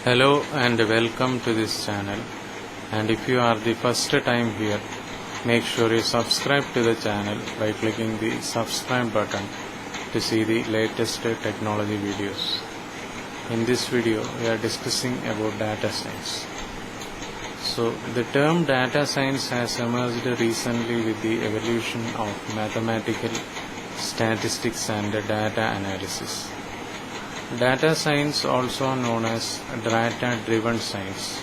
Hello and welcome to this channel, and if you are the first time here, make sure you subscribe to the channel by clicking the subscribe button to see the latest technology videos. In this video we are discussing about data science. So the term data science has emerged recently with the evolution of mathematical statistics and data analysis. Data science, also known as data-driven science,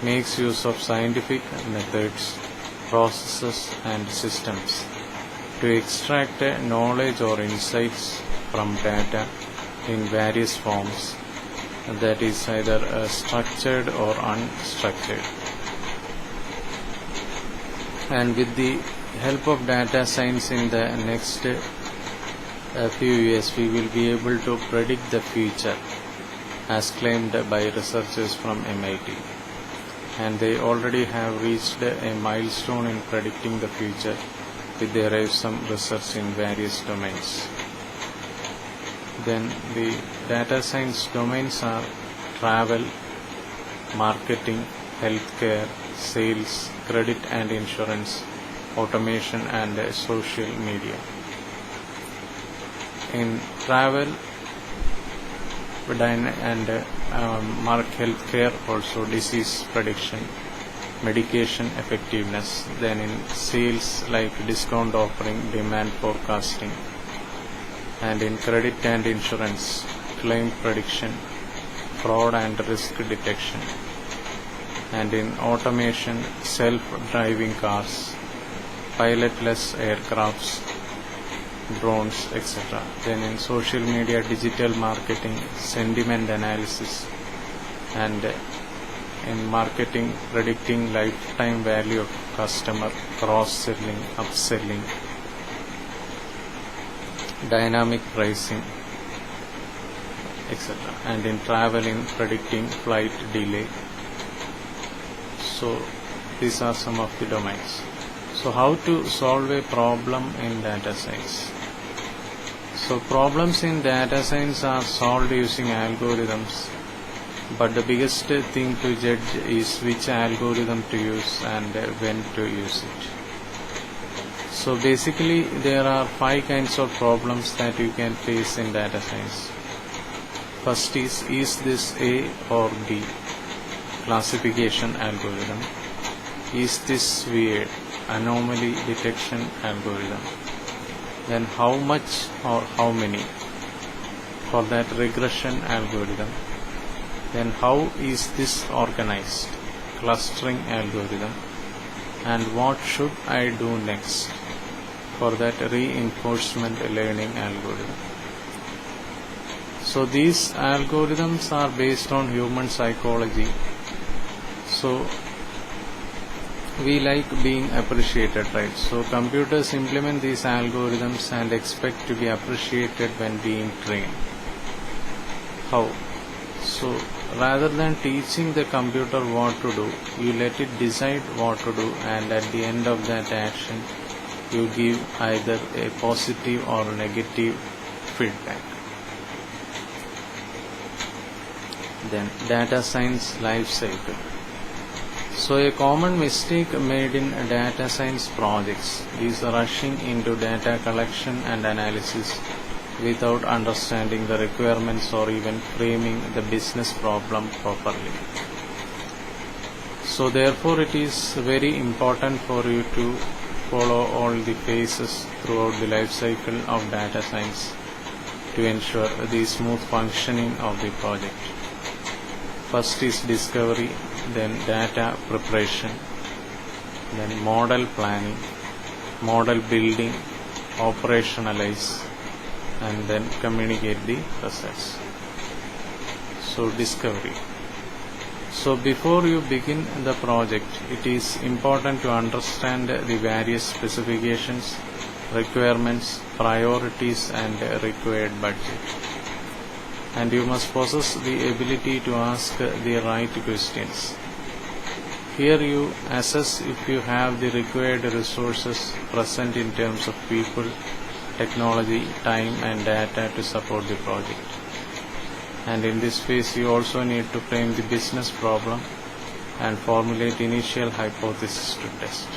makes use of scientific methods, processes and systems to extract knowledge or insights from data in various forms, that is either structured or unstructured. And with the help of data science in the next few years, we will be able to predict the future, as claimed by researchers from MIT, and they already have reached a milestone in predicting the future with their awesome research in various domains. Then the data science domains are travel, marketing, healthcare, sales, credit and insurance, automation and social media. In travel and healthcare, also disease prediction, medication effectiveness. Then in sales, like discount offering, demand forecasting. And in credit and insurance, claim prediction, fraud and risk detection. And in automation, self-driving cars, pilotless aircrafts, drones, etc. Then in social media, digital marketing, sentiment analysis, and in marketing, predicting lifetime value of customer, cross-selling, upselling, dynamic pricing, etc. And in traveling, predicting flight delay. So these are some of the domains. So how to solve a problem in data science? So problems in data science are solved using algorithms, but the biggest thing to judge is which algorithm to use and when to use it. So basically there are 5 kinds of problems that you can face in data science. First is this A or B? Classification algorithm. Is this weird? Anomaly detection algorithm. Then how much or how many? For that, regression algorithm. Then how is this organized? Clustering algorithm. And what should I do next? For that, reinforcement learning algorithm. So these algorithms are based on human psychology. So we like being appreciated, right? So computers implement these algorithms and expect to be appreciated when being trained. How? So rather than teaching the computer what to do, you let it decide what to do, and at the end of that action you give either a positive or negative feedback. Then data science life cycle. So a common mistake made in data science projects is rushing into data collection and analysis without understanding the requirements or even framing the business problem properly. So therefore it is very important for you to follow all the phases throughout the life cycle of data science to ensure the smooth functioning of the project. First is discovery, then data preparation, then model planning, model building, operationalize, and then communicate the results. So discovery. So before you begin the project, it is important to understand the various specifications, requirements, priorities and required budget. And you must possess the ability to ask the right questions. Here you assess if you have the required resources present in terms of people, technology, time and data to support the project. and in this phase you also need to frame the business problem and formulate initial hypothesis to test.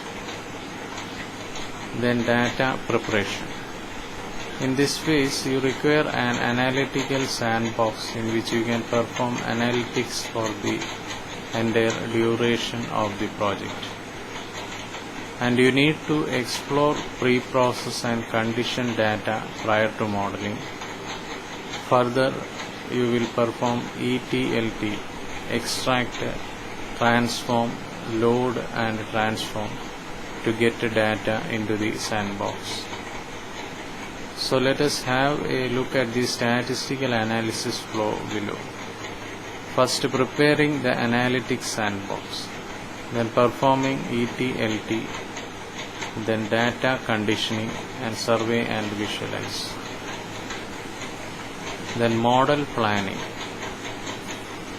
Then data preparation. In this phase you require an analytical sandbox in which you can perform analytics for the entire duration of the project. And you need to explore pre-process and condition data prior to modeling. Further, you will perform ETLT, extract, transform, load and transform to get the data into the sandbox. So let us have a look at the statistical analysis flow below. First, preparing the analytics sandbox, then performing ETLT, then data conditioning and survey and visualize. Then model planning.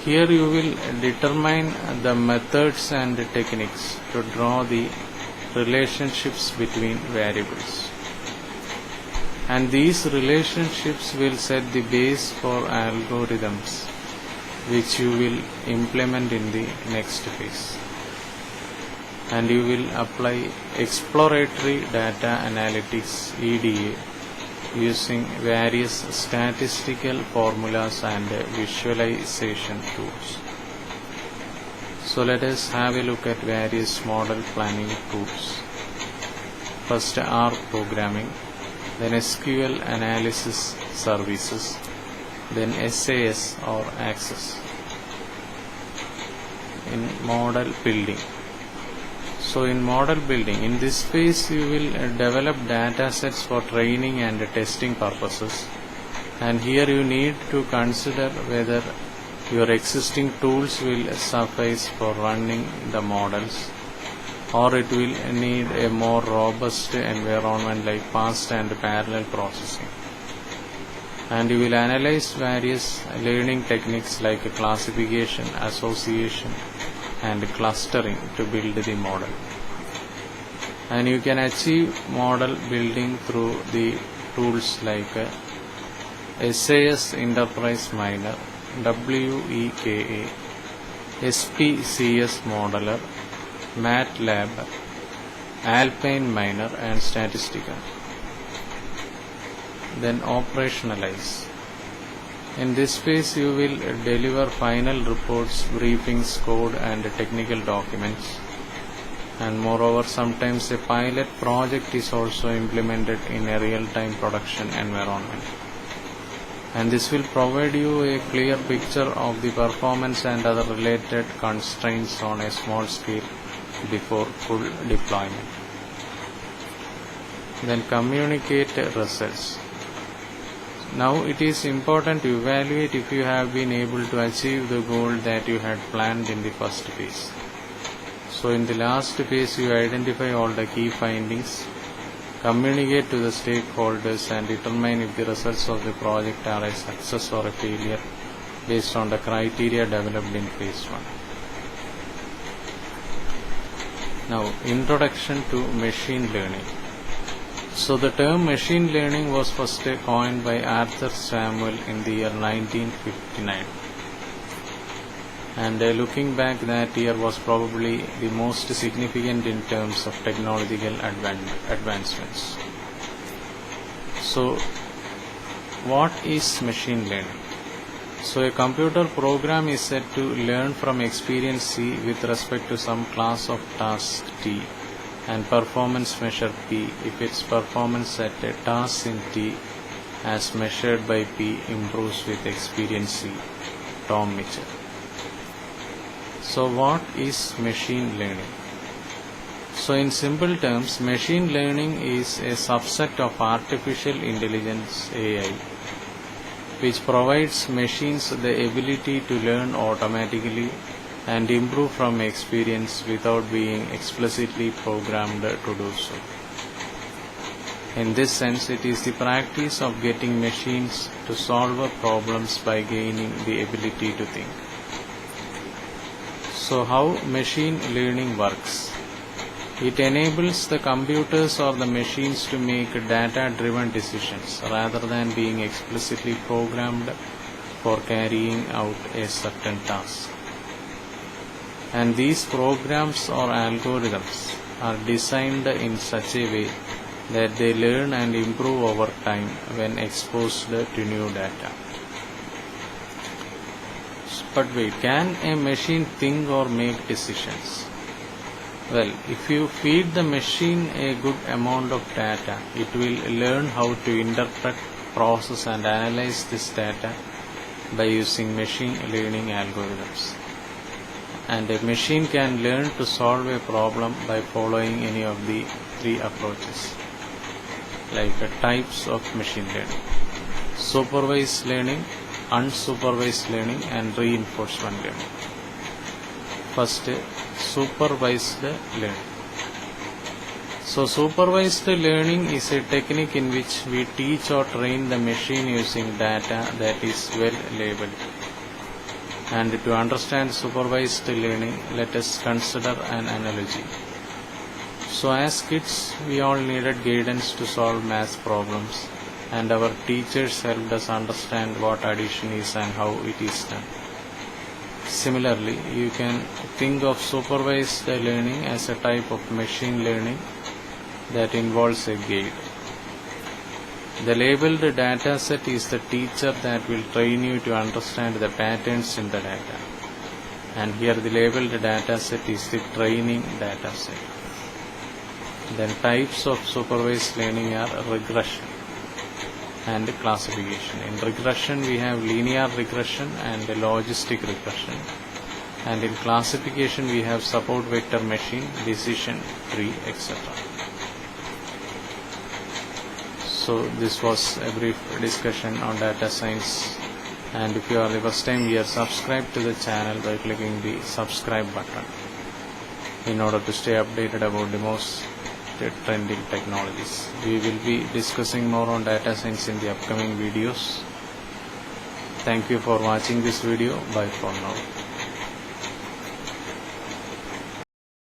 Here you will determine the methods and techniques to draw the relationships between variables. And these relationships will set the base for algorithms which you will implement in the next phase. And you will apply exploratory data analytics (EDA) using various statistical formulas and visualization tools. So let us have a look at various model planning tools. First, R programming, then SQL analysis services, then SAS or Access. In model building. So in model building, in this phase you will develop data sets for training and testing purposes, and here you need to consider whether your existing tools will suffice for running the models, or it will need a more robust environment like fast and parallel processing. And you will analyze various learning techniques like classification, association and clustering to build the model. And you can achieve model building through the tools like SAS Enterprise Miner, WEKA, SPCS Modeler, MATLAB, Alpine Miner and Statistica. Then operationalize. In this phase you will deliver final reports, briefings, code and technical documents, and moreover sometimes a pilot project is also implemented in a real-time production environment, and this will provide you a clear picture of the performance and other related constraints on a small scale before full deployment. Then communicate results. Now it is important to evaluate if you have been able to achieve the goal that you had planned in the first phase. So in the last phase you identify all the key findings, communicate to the stakeholders and determine if the results of the project are a success or a failure based on the criteria developed in phase 1. Now, introduction to machine learning. So the term machine learning was first coined by Arthur Samuel in the year 1959. And looking back, that year was probably the most significant in terms of technological advancements. So what is machine learning? So a computer program is said to learn from experience C with respect to some class of task T and performance measure P if its performance at a task in T as measured by P improves with experience C. Tom Mitchell. So what is machine learning? So in simple terms, machine learning is a subset of artificial intelligence (AI) which provides machines the ability to learn automatically and improve from experience without being explicitly programmed to do so. In this sense, it is the practice of getting machines to solve problems by gaining the ability to think. So how machine learning works? It enables the computers or the machines to make data-driven decisions rather than being explicitly programmed for carrying out a certain task. And these programs or algorithms are designed in such a way that they learn and improve over time when exposed to new data. But wait, can a machine think or make decisions? Well, if you feed the machine a good amount of data, it will learn how to interpret, process and analyze this data by using machine learning algorithms. And a machine can learn to solve a problem by following any of the three approaches, like types of machine learning: supervised learning, unsupervised learning and reinforcement learning. First, supervised learning. So supervised learning is a technique in which we teach or train the machine using data that is well labeled. And to understand supervised learning, let us consider an analogy. So as kids, we all needed guidance to solve math problems, and our teachers helped us understand what addition is and how it is done. Similarly, you can think of supervised learning as a type of machine learning that involves a guide. The labeled data set is the teacher that will train you to understand the patterns in the data. And here the labeled data set is the training data set. Then types of supervised learning are regression and classification. In regression we have linear regression and logistic regression. And in classification we have support vector machine, decision tree, etc. So this was a brief discussion on data science, and if you are the first time here, subscribe to the channel by clicking the subscribe button in order to stay updated about the most trending technologies. We will be discussing more on data science in the upcoming videos. Thank you for watching this video. Bye for now.